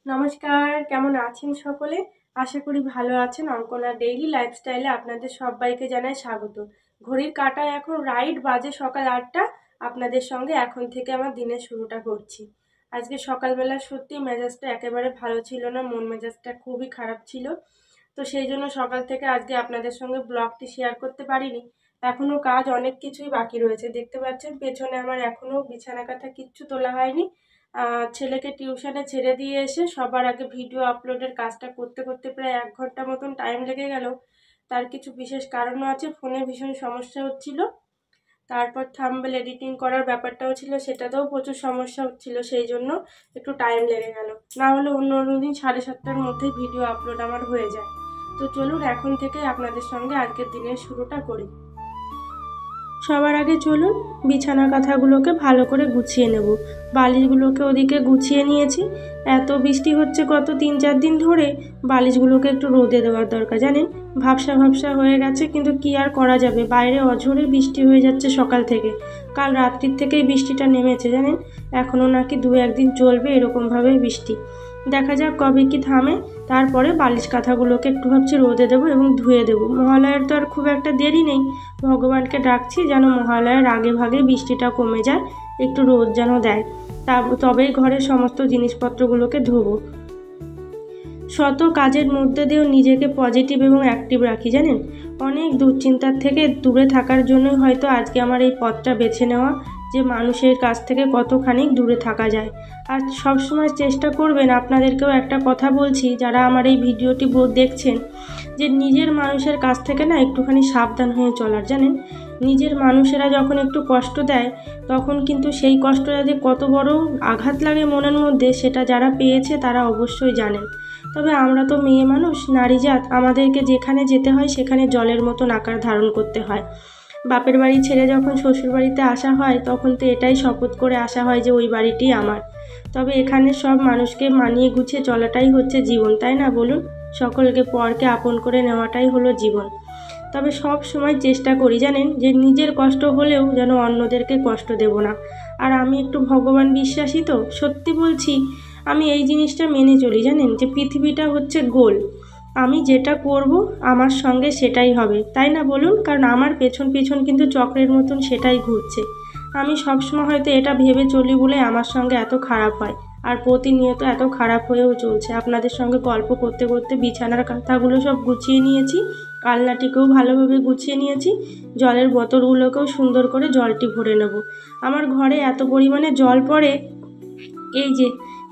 নমস্কার, কেমন আছেন সকলে? আশা করি ভালো আছেন। অঙ্কনা ডেইলি লাইফস্টাইলে আপনাদের সবাইকে জানাই স্বাগত। ঘড়ির কাঁটায় এখন রাইট বাজে সকাল ৮টা। আপনাদের সঙ্গে এখন থেকে আমার দিনের শুরুটা করছি। আজকে সকালবেলা সত্যি মেজাজটা একেবারে ভালো ছিল না, মন মেজাজটা খুবই খারাপ ছিল। তো সেই জন্য সকাল থেকে আজকে আপনাদের সঙ্গে ব্লগটি শেয়ার করতে পারিনি। এখনও কাজ অনেক কিছুই বাকি রয়েছে, দেখতে পাচ্ছেন পেছনে আমার এখনও বিছানা কাঁথা কিচ্ছু তোলা হয়নি। ছেলেকে টিউশনে ছেড়ে দিয়ে এসে সবার আগে ভিডিও আপলোডের কাজটা করতে করতে প্রায় 1 ঘন্টা মতন টাইম লেগে গেল। তার কিছু বিশেষ কারণও আছে, ফোনে ভীষণ সমস্যা হচ্ছিল। তারপর থাম্বনেল এডিটিং করার ব্যাপারটাও ছিল, সেটাতেও প্রচুর সমস্যা হচ্ছিল, সেই জন্য একটু টাইম লেগে গেল। না হলে অন্য দিন 7:30টার মধ্যেই ভিডিও আপলোড আমার হয়ে যায়। তো চলুন এখন থেকে আপনাদের সঙ্গে আজকের দিনের শুরুটা করি। সবার আগে চলুন বিছানা কাঁথাগুলোকে ভালো করে গুছিয়ে নেব। বালিশগুলোকে ওদিকে গুছিয়ে নিয়েছি। এত বৃষ্টি হচ্ছে গত 3-4 দিন ধরে, বালিশগুলোকে একটু রোদে দেওয়ার দরকার। জানেন, ভাবসা ভাবসা হয়ে গেছে, কিন্তু কি আর করা যাবে, বাইরে অঝোরে বৃষ্টি হয়ে যাচ্ছে সকাল থেকে। কাল রাত্রির থেকেই বৃষ্টিটা নেমেছে জানেন, এখনও নাকি 2-1 দিন চলবে এরকমভাবেই বৃষ্টি। দেখা যাক কবে কি থামে। তারপরে বালিশ কাঁথাগুলোকে একটু ভাবছি রোদে দেবো এবং ধুয়ে দেবো। মহালয়ার তো আর খুব একটা দেরি নেই, ভগবানকে ডাকছি যেন মহালয়ার আগে ভাগে বৃষ্টিটা কমে যায়, একটু রোদ যেন দেয়, তবেই ঘরের সমস্ত জিনিসপত্রগুলোকে ধোবো। শত কাজের মধ্যে দিয়েও নিজেকে পজিটিভ এবং অ্যাক্টিভ রাখি জানেন। অনেক দুশ্চিন্তার থেকে দূরে থাকার জন্যই হয়তো আজকে আমার এই পথটা বেছে নেওয়া, যে মানুষের কাছ থেকে কতখানি দূরে থাকা যায়। আর সবসময় চেষ্টা করবেন, আপনাদেরকেও একটা কথা বলছি যারা আমার এই ভিডিওটি দেখছেন, যে নিজের মানুষের কাছ থেকে না একটুখানি সাবধান হয়ে চলার। জানেন, নিজের মানুষেরা যখন একটু কষ্ট দেয়, তখন কিন্তু সেই কষ্টটা যে কত বড় আঘাত লাগে মনের মধ্যে, সেটা যারা পেয়েছে তারা অবশ্যই জানেন। তবে আমরা তো মেয়ে মানুষ, নারী জাত, আমাদেরকে যেখানে যেতে হয় সেখানে জলের মতন আকার ধারণ করতে হয়। বাপের বাড়ি ছেড়ে যখন শ্বশুর বাড়িতে আসা হয়, তখন তো এটাই শপথ করে আসা হয় যে ওই বাড়িটি আমার। তবে এখানে সব মানুষকে মানিয়ে গুছিয়ে চলাটাই হচ্ছে জীবন, তাই না বলুন? সকলকে পরকে আপন করে নেওয়াটাই হলো জীবন। তবে সব সময় চেষ্টা করি জানেন, যে নিজের কষ্ট হলেও যেন অন্যদেরকে কষ্ট দেব না। আর আমি একটু ভগবান বিশ্বাসী, তো সত্যি বলছি, আমি এই জিনিসটা মেনে চলি জানেন, যে পৃথিবীটা হচ্ছে গোল, আমি যেটা করব আমার সঙ্গে সেটাই হবে, তাই না বলুন? কারণ আমার পেছন পেছন কিন্তু চক্রের মতন সেটাই ঘুরছে। আমি সবসময় হয়তো এটা ভেবে চলি বলে আমার সঙ্গে এত খারাপ হয়, আর প্রতিনিয়ত এত খারাপ হয়েও চলছে। আপনাদের সঙ্গে গল্প করতে করতে বিছানার কাঁথাগুলো সব গুছিয়ে নিয়েছি, আলনাটিকেও ভালোভাবে গুছিয়ে নিয়েছি, জলের বোতলগুলোকেও সুন্দর করে জলটি ভরে নেব। আমার ঘরে এত পরিমাণে জল পড়ে, এই যে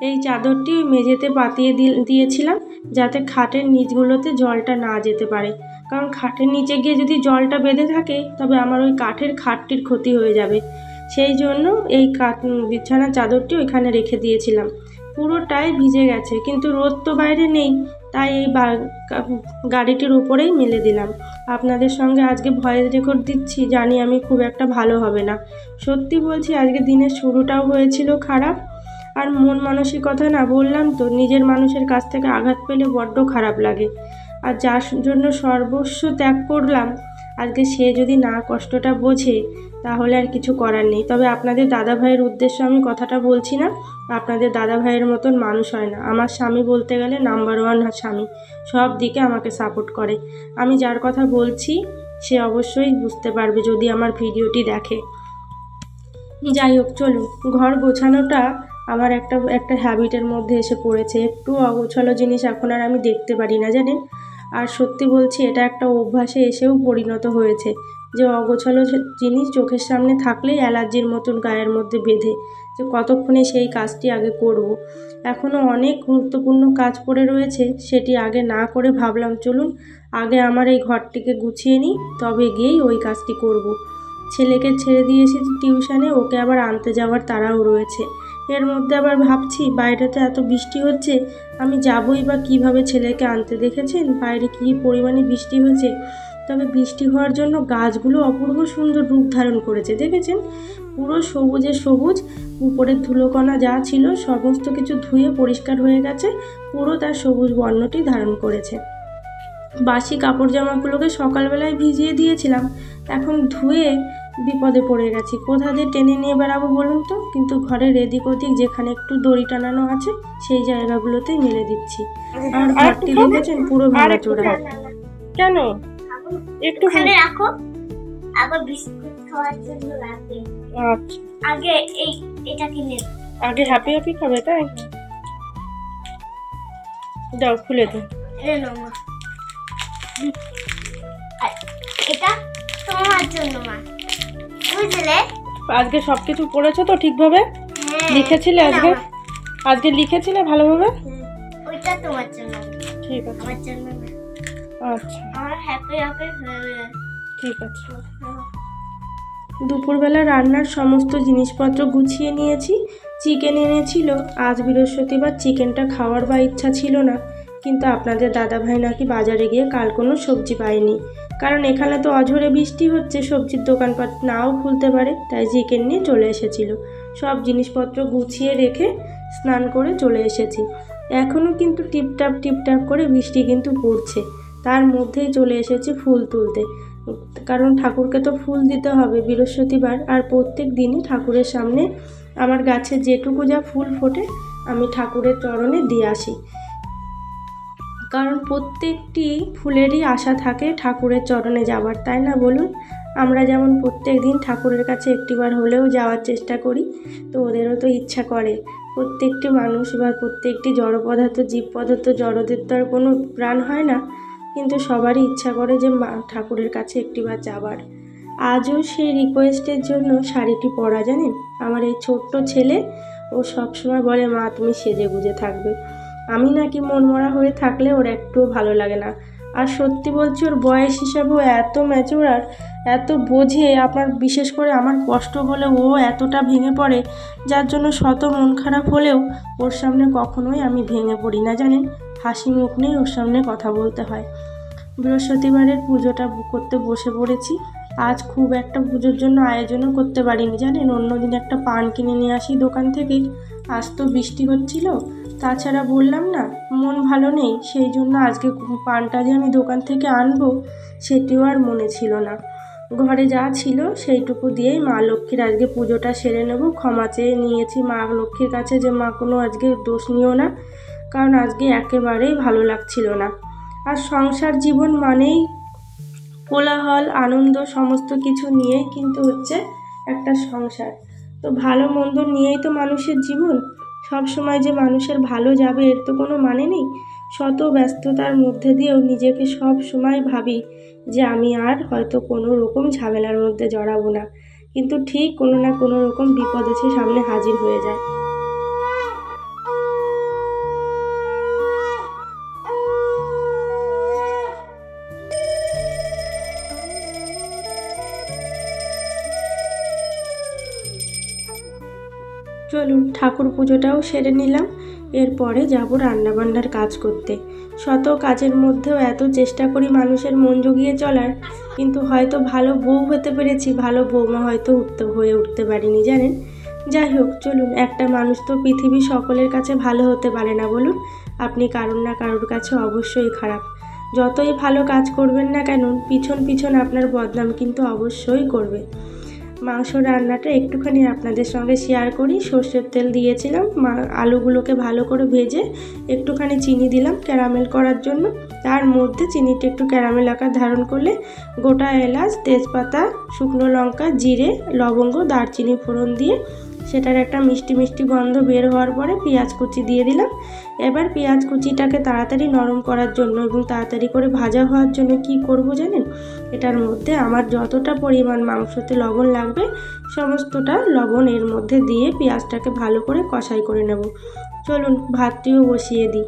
এই চাদরটি মেঝেতে পাতিয়ে দিয়েছিলাম, যাতে খাটের নিচগুলোতে জলটা না যেতে পারে। কারণ খাটের নিচে গিয়ে যদি জলটা বেঁধে থাকে, তবে আমার ওই কাঠের খাটটির ক্ষতি হয়ে যাবে। সেই জন্য এই বিছানার চাদরটি ওইখানে রেখে দিয়েছিলাম। পুরোটাই ভিজে গেছে, কিন্তু রোদ তো বাইরে নেই, তাই এই গাড়িটির উপরেই মেলে দিলাম। আপনাদের সঙ্গে আজকে ভয়েস রেকর্ড দিচ্ছি, জানি আমি খুব একটা ভালো হবে না। সত্যি বলছি, আজকে দিনের শুরুটাও হয়েছিল খারাপ। আর মন মানসিকতা না, বললাম তো, নিজের মানুষের কাছ থেকে আঘাত পেলে বড্ড খারাপ লাগে। আর যার জন্য সর্বস্ব ত্যাগ করলাম, আজকে সে যদি না কষ্টটা বোঝে, তাহলে আর কিছু করার নেই। তবে আপনাদের দাদা ভাইয়ের উদ্দেশ্যে আমি কথাটা বলছি না, আপনাদের দাদা ভাইয়ের মতন মানুষ হয় না। আমার স্বামী বলতে গেলে নাম্বার 1 স্বামী, সব দিকে আমাকে সাপোর্ট করে। আমি যার কথা বলছি সে অবশ্যই বুঝতে পারবে যদি আমার ভিডিওটি দেখে। যাই হোক, চলুন, ঘর গোছানোটা আমার একটা হ্যাবিটের মধ্যে এসে পড়েছে। একটু অগোছালো জিনিস এখন আর আমি দেখতে পারি না জানেন। আর সত্যি বলছি, এটা একটা অভ্যাসে এসেও পরিণত হয়েছে, যে অগোছালো জিনিস চোখের সামনে থাকলেই অ্যালার্জির মতন গায়ের মধ্যে বেঁধে, যে কতক্ষণে সেই কাজটি আগে করব। এখনও অনেক গুরুত্বপূর্ণ কাজ পড়ে রয়েছে, সেটি আগে না করে ভাবলাম চলুন আগে আমার এই ঘরটিকে গুছিয়ে নিই, তবে গিয়েই ওই কাজটি করব। ছেলেকে ছেড়ে দিয়ে এসেছি টিউশনে, ওকে আবার আনতে যাওয়ার তাড়াও রয়েছে। এর মধ্যে আবার ভাবছি, বাইরেতে এত বৃষ্টি হচ্ছে, আমি যাবই বা কীভাবে ছেলেকে আনতে। দেখেছেন বাইরে কী পরিমাণে বৃষ্টি হয়েছে। তবে বৃষ্টি হওয়ার জন্য গাছগুলো অপূর্ব সুন্দর রূপ ধারণ করেছে, দেখেছেন? পুরো সবুজে সবুজ, উপরের ধুলোকণা যা ছিল সমস্ত কিছু ধুয়ে পরিষ্কার হয়ে গেছে, পুরো তার সবুজ বর্ণটি ধারণ করেছে। বাসি কাপড় জামাগুলোকে সকালবেলায় ভিজিয়ে দিয়েছিলাম, এখন ধুয়ে বিপদে পড়ে গেছি, কোথা দিয়ে টেনে নিয়ে বেড়াবো বলুন তো। কিন্তু ঘরের এদিক ওদিক যেখানে একটু দড়ি টানানো আছে সেই জায়গাগুলোতেই মেলে দিচ্ছি। আর ঘরটি দেখেছেন পুরো ভাঙাচোরা। কেন একটু রাখো, আবার বিস্কুট খাওয়ার জন্য লাগবে। আচ্ছা, আগে এটা কিনে আগে হ্যাপি হ্যাপি খাবে তাই? দাও খুলে দাও। এটা তোমার জন্য মা, বুঝলে? আজকে সবকিছু পড়েছো তো ঠিকভাবে? লিখেছিলে আজকে লিখেছিলে ভালোভাবে? ওইটা তোমার জন্য। ঠিক আছে, আমার জন্য। আচ্ছা আমার হ্যাপি হ্যাপি ঠিক আছে। দুপুরবেলা রান্নার সমস্ত জিনিসপত্র গুছিয়ে নিয়েছি। চিকেন এনেছিল, আজ বৃহস্পতিবার চিকেনটা খাওয়ার বা ইচ্ছা ছিল না, কিন্তু আপনাদের দাদাভাই নাকি বাজারে গিয়ে কাল কোনো সবজি পায়নি, কারণ এখানে তো অঝোরে বৃষ্টি হচ্ছে, সবজির দোকানপাট নাও খুলতে পারে, তাই চিকেন নিয়ে চলে এসেছিল। সব জিনিসপত্র গুছিয়ে রেখে স্নান করে চলে এসেছি। এখনও কিন্তু টিপটাপ টিপটাপ করে বৃষ্টি কিন্তু পড়ছে, তার মধ্যেই চলে এসেছি ফুল তুলতে, কারণ ঠাকুরকে তো ফুল দিতে হবে বৃহস্পতিবার। আর প্রত্যেক দিনই ঠাকুরের সামনে আমার গাছে যেটুকু যা ফুল ফোটে আমি ঠাকুরের চরণে দিয়ে আসি, কারণ প্রত্যেকটি ফুলেরই আশা থাকে ঠাকুরের চরণে যাওয়ার, তাই না বলুন? আমরা যেমন প্রত্যেক দিন ঠাকুরের কাছে একটিবার হলেও যাওয়ার চেষ্টা করি, তো ওদেরও তো ইচ্ছা করে। প্রত্যেকটি মানুষ বা প্রত্যেকটি জড় পদার্থ, জীব পদার্থ, জড়দের তো আর কোনো প্রাণ হয় না, কিন্তু সবারই ইচ্ছা করে যে মা ঠাকুরের কাছে একটিবার যাবার। আজও সেই রিকোয়েস্টের জন্য শাড়িটি পরা, জানেন? আমার এই ছোট্ট ছেলে ও সবসময় বলে মা তুমি সেজে গুজে থাকবে। আমি নাকি মনমরা হয়ে থাকলে ওর একটুও ভালো লাগে না। আর সত্যি বলছি, ওর বয়স হিসাবেও এত ম্যাচিওর আর এত বোঝে। আপনার বিশেষ করে আমার কষ্ট বলে ও এতটা ভেঙে পড়ে, যার জন্য শত মন খারাপ হলেও ওর সামনে কখনোই আমি ভেঙে পড়ি না, জানেন? হাসি মুখ নিয়ে ওর সামনে কথা বলতে হয়। বৃহস্পতিবারের পুজোটা করতে বসে পড়েছি। আজ খুব একটা পুজোর জন্য আয়োজনও করতে পারিনি, জানেন? অন্যদিন একটা পান কিনে নিয়ে আসি দোকান থেকে, আজ তো বৃষ্টি হচ্ছিল, তাছাড়া বললাম না মন ভালো নেই, সেই জন্য আজকে পানটা যে আমি দোকান থেকে আনবো সেটিও আর মনে ছিল না। ঘরে যা ছিল সেইটুকু দিয়েই মা লক্ষ্মীর আজকে পুজোটা সেরে নেব। ক্ষমা চেয়ে নিয়েছি মা লক্ষ্মীর কাছে যে মা কোনো আজকে দোষ নিও না, কারণ আজকে একেবারেই ভালো লাগছিল না। আর সংসার জীবন মানেই কোলাহল, আনন্দ, সমস্ত কিছু নিয়েই কিন্তু হচ্ছে একটা সংসার। তো ভালো মন্দ নিয়েই তো মানুষের জীবন। সব সময় যে মানুষের ভালো যাবে এর তো কোনো মানে নেই। শত ব্যস্ততার মধ্যে দিয়েও নিজেকে সব সময় ভাবি যে আমি আর হয়তো কোনো রকম ঝামেলার মধ্যে জড়াবো না, কিন্তু ঠিক কোনো না কোনো রকম বিপদ এসে সামনে হাজির হয়ে যায়। চলুন ঠাকুর পুজোটাও সেরে নিলাম, এরপরে যাব রান্নাবান্নার কাজ করতে। শত কাজের মধ্যেও এত চেষ্টা করি মানুষের মন জুগিয়ে চলার, কিন্তু হয়তো ভালো বউ হতে পেরেছি, ভালো বৌমা হয়তো হয়ে উঠতে পারিনি, জানেন? যাই হোক, চলুন। একটা মানুষ তো পৃথিবীর সকলের কাছে ভালো হতে পারে না, বলুন? আপনি কারোর না কারোর কাছে অবশ্যই খারাপ। যতই ভালো কাজ করবেন না কেন, পিছন পিছন আপনার বদনাম কিন্তু অবশ্যই করবে। মাংস রান্নাটা একটুখানি আপনাদের সঙ্গে শেয়ার করি। সর্ষের তেল দিয়েছিলাম, আলুগুলোকে ভালো করে ভেজে একটুখানি চিনি দিলাম ক্যারামেল করার জন্য। তার মধ্যে চিনিটা একটু ক্যারামেল আকার ধারণ করলে গোটা এলাচ, তেজপাতা, শুকনো লঙ্কা, জিরে, লবঙ্গ, দারচিনি ফোড়ন দিয়ে সেটার একটা মিষ্টি মিষ্টি গন্ধ বের হওয়ার পরে পেঁয়াজ কুচি দিয়ে দিলাম। এবার পেঁয়াজ কুচিটাকে তাড়াতাড়ি নরম করার জন্য এবং তাড়াতাড়ি করে ভাজা হওয়ার জন্য কি করব জানেন? এটার মধ্যে আমার যতটা পরিমাণ মাংসতে লবণ লাগবে সমস্তটা লবণ এর মধ্যে দিয়ে পেঁয়াজটাকে ভালো করে কষাই করে নেব। চলুন ভাতটিও বসিয়ে দিই।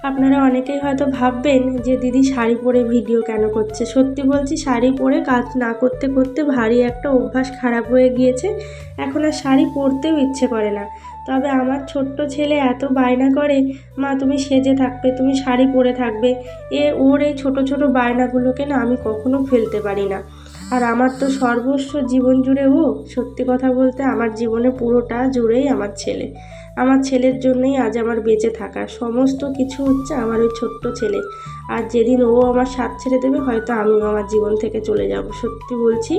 আপনারা অনেকেই হয়তো ভাববেন যে দিদি শাড়ি পরে ভিডিও কেন করছে। সত্যি বলছি, শাড়ি পরে কাজ না করতে করতে ভারী একটা অভ্যাস খারাপ হয়ে গিয়েছে, এখন আর শাড়ি পরতেও ইচ্ছে করে না। তবে আমার ছোট্ট ছেলে এত বায়না করে, মা তুমি সেজে থাকবে, তুমি শাড়ি পরে থাকবে, ওর এই ছোটো ছোটো বায়নাগুলোকে না আমি কখনো ফেলতে পারি না। আর আমার তো সর্বস্ব জীবন জুড়ে ও। সত্যি কথা বলতে আমার জীবনে পুরোটা জুড়েই আমার ছেলে। আমার ছেলের জন্যই আজ আমার বেঁচে থাকা, সমস্ত কিছু হচ্ছে আমার ওই ছোট্ট ছেলে। আর যেদিন ও আমার সাথ ছেড়ে দেবে হয়তো আমিও আমার জীবন থেকে চলে যাব। সত্যি বলছি,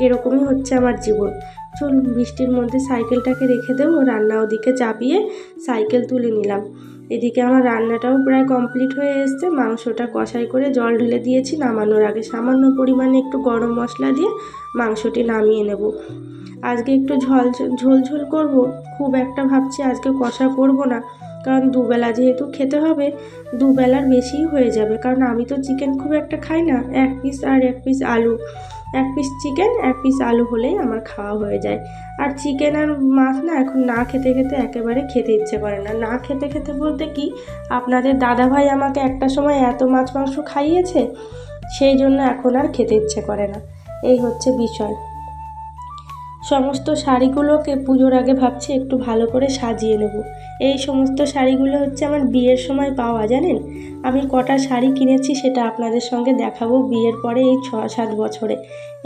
এরকমই হচ্ছে আমার জীবন। চলুন বৃষ্টির মধ্যে সাইকেলটাকে রেখে দেবো, রান্না ওদিকে চাপিয়ে সাইকেল তুলে নিলাম। এদিকে আমার রান্নাটাও প্রায় কমপ্লিট হয়ে এসছে। মাংসটা কষাই করে জল ঢেলে দিয়েছি। নামানোর আগে সামান্য পরিমাণে একটু গরম মশলা দিয়ে মাংসটি নামিয়ে নেব। আজকে একটু ঝোল ঝোল করব, খুব একটা ভাবছি আজকে কষা করব না, কারণ দুবেলা যেহেতু খেতে হবে, দুবেলার বেশিই হয়ে যাবে। কারণ আমি তো চিকেন খুব একটা খাই না, এক পিস আর এক পিস আলু, এক পিস চিকেন এক পিস আলু হলেই আমার খাওয়া হয়ে যায়। আর চিকেন আর মাছ না এখন না খেতে খেতে একেবারে খেতে ইচ্ছে করে না। না খেতে খেতে বলতে কি, আপনাদের দাদাভাই আমাকে একটা সময় এত মাছ মাংস খাইয়েছে, সেই জন্য এখন আর খেতে ইচ্ছে করে না। এই হচ্ছে বিষয়। সমস্ত শাড়িগুলোকে পুজোর আগে ভাবছি একটু ভালো করে সাজিয়ে নেব। এই সমস্ত শাড়িগুলো হচ্ছে আমার বিয়ের সময় পাওয়া, জানেন। আমি কটা শাড়ি কিনেছি সেটা আপনাদের সঙ্গে দেখাবো বিয়ের পরে এই 6-7 বছরে।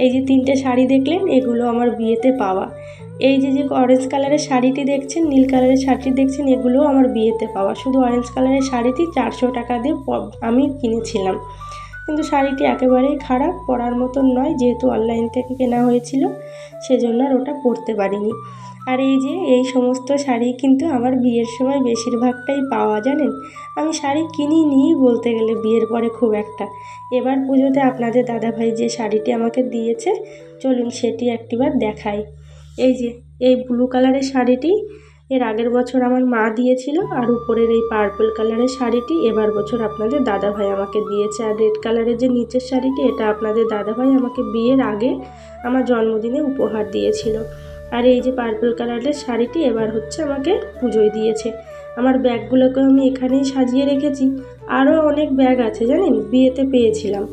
এই যে 3টে শাড়ি দেখলেন, এগুলো আমার বিয়েতে পাওয়া। এই যে অরেঞ্জ কালারের শাড়িটি দেখছেন, নীল কালারের শাড়িটি দেখছেন, এগুলোও আমার বিয়েতে পাওয়া। শুধু অরেঞ্জ কালারের শাড়িটি 400 টাকা দিয়ে আমি কিনেছিলাম, কিন্তু শাড়িটি একেবারেই খারাপ, পরার মতন নয়। যেহেতু অনলাইন থেকে কেনা হয়েছিল, সেজন্য আর ওটা পরতে পারিনি। আর এই সমস্ত শাড়ি কিন্তু আমার বিয়ের সময় বেশিরভাগটাই পাওয়া, জানেন। আমি শাড়ি কিনিনি বলতে গেলে বিয়ের পরে খুব একটা। এবার পুজোতে আপনাদের দাদাভাই যে শাড়িটি আমাকে দিয়েছে, চলুন সেটি একটিবার দেখাই। এই ব্লু কালারের শাড়িটি এর আগের বছর আমার মা দিয়েছিল, আর উপরের এই পার্পল কালারের শাড়িটি এবার বছর আপনাদের দাদাভাই আমাকে দিয়েছে। আর রেড কালারের যে নিচের শাড়িটি, এটা আপনাদের দাদাভাই আমাকে বিয়ের আগে আমার জন্মদিনে উপহার দিয়েছিল। আর এই যে পার্পল কালারের শাড়িটি এবার হচ্ছে আমাকে পুজোয় দিয়েছে। আমার ব্যাগগুলোকে আমি এখানেই সাজিয়ে রেখেছি। আরও অনেক ব্যাগ আছে, জানেন, বিয়েতে পেয়েছিলাম।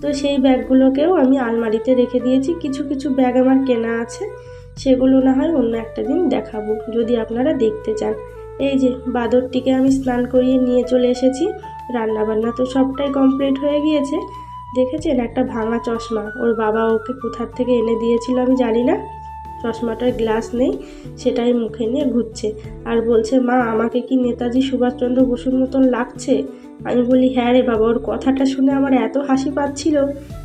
তো সেই ব্যাগগুলোকেও আমি আলমারিতে রেখে দিয়েছি। কিছু কিছু ব্যাগ আমার কেনা আছে, সেগুলো না হয় অন্য একটা দিন দেখাবো যদি আপনারা দেখতে চান। এই যে বাদরটিকে আমি স্নান করিয়ে নিয়ে চলে এসেছি। রান্নাবান্না তো সবটাই কমপ্লিট হয়ে গিয়েছে। দেখেছেন, একটা ভাঙা চশমা ওর বাবা ওকে কোথার থেকে এনে দিয়েছিল আমি জানি না। চশমাটার গ্লাস নেই, সেটাই মুখে নিয়ে ঘুরছে আর বলছে, মা আমাকে কি নেতাজি সুভাষচন্দ্র বসুর মতন লাগছে? আমি বলি, হ্যাঁ রে বাবা। ওর কথাটা শুনে আমার এত হাসি পাচ্ছিল,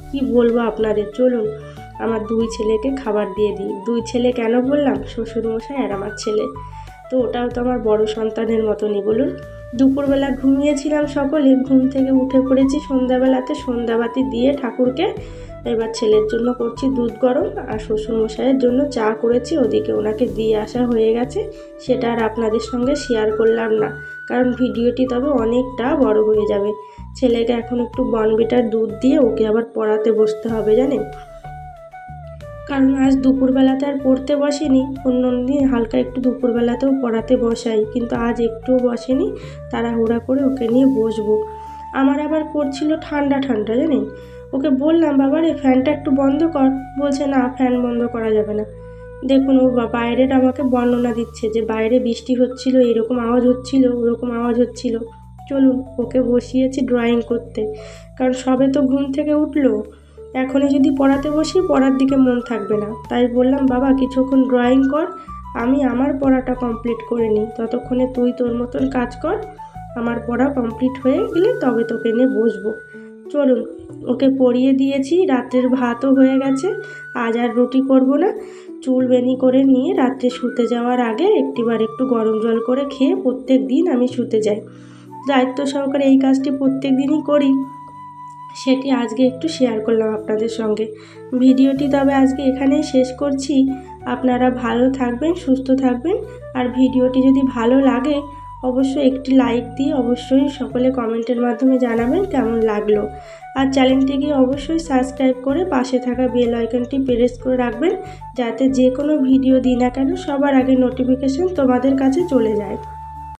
কি বলবো আপনাদের। চলুন আমার 2 ছেলেকে খাবার দিয়ে দিই। 2 ছেলে কেন বললাম, শ্বশুরমশাই আর আমার ছেলে। তো ওটাও তো আমার বড় সন্তানের মতনই বলুন। দুপুরবেলা ঘুমিয়েছিলাম সকলে, ঘুম থেকে উঠে পড়েছি সন্ধ্যাবেলাতে, সন্ধ্যাবাতি দিয়ে ঠাকুরকে। এবার ছেলের জন্য করছি দুধ গরম, আর শ্বশুরমশাইয়ের জন্য চা করেছি। ওদিকে ওনাকে দিয়ে আসা হয়ে গেছে, সেটা আর আপনাদের সঙ্গে শেয়ার করলাম না, কারণ ভিডিওটি তবে অনেকটা বড় হয়ে যাবে। ছেলেকে এখন একটু বর্নভিটার দুধ দিয়ে ওকে আবার পড়াতে বসতে হবে, জানেন। কারণ আজ দুপুরবেলাতে আর পড়তে বসেনি। অন্য দিন হালকা একটু দুপুরবেলাতেও পড়াতে বসাই, কিন্তু আজ একটুও বসেনি। তাড়াহুড়া করে ওকে নিয়ে বসবো। আমার আবার করছিল ঠান্ডা ঠান্ডা, জানেন। ওকে বললাম, বাবা রে ফ্যানটা একটু বন্ধ কর। বলছে, না ফ্যান বন্ধ করা যাবে না। দেখুন ও বাইরের আমাকে বর্ণনা দিচ্ছে যে বাইরে বৃষ্টি হচ্ছিল, এরকম আওয়াজ হচ্ছিল, ওরকম আওয়াজ হচ্ছিল। চলুন ওকে বসিয়েছি ড্রয়িং করতে, কারণ সবে তো ঘুম থেকে উঠলো। এখনই যদি পড়াতে বসি, পড়ার দিকে মন থাকবে না। তাই বললাম, বাবা কিছুক্ষণ ড্রয়িং কর, আমি আমার পড়াটা কমপ্লিট করে নিই, ততক্ষণে তুই তোর মতন কাজ কর। আমার পড়া কমপ্লিট হয়ে গেলে তবে তোকে নিয়ে বসবো। চলুন ওকে পড়িয়ে দিয়েছি। রাত্রের ভাতও হয়ে গেছে। আজ আর রুটি করব না। চুল বেনি করে নিয়ে রাত্রে শুতে যাওয়ার আগে একটিবার একটু গরম জল করে খেয়ে প্রত্যেক দিন আমি শুতে যাই। দায়িত্ব সহকারে এই কাজটি প্রত্যেক দিনই করি, সেটি আজকে একটু শেয়ার করলাম আপনাদের সঙ্গে। ভিডিওটি তবে আজকে এখানেই শেষ করছি। আপনারা ভালো থাকবেন, সুস্থ থাকবেন। আর ভিডিওটি যদি ভালো লাগে অবশ্যই একটি লাইক দিয়ে অবশ্যই সকলে কমেন্টের মাধ্যমে জানাবেন কেমন লাগলো। আর চ্যানেলটিকে অবশ্যই সাবস্ক্রাইব করে পাশে থাকা বেল আইকনটি প্রেস করে রাখবেন, যাতে যে কোনো ভিডিও দিই না কেন সবার আগে নোটিফিকেশন তোমাদের কাছে চলে যায়।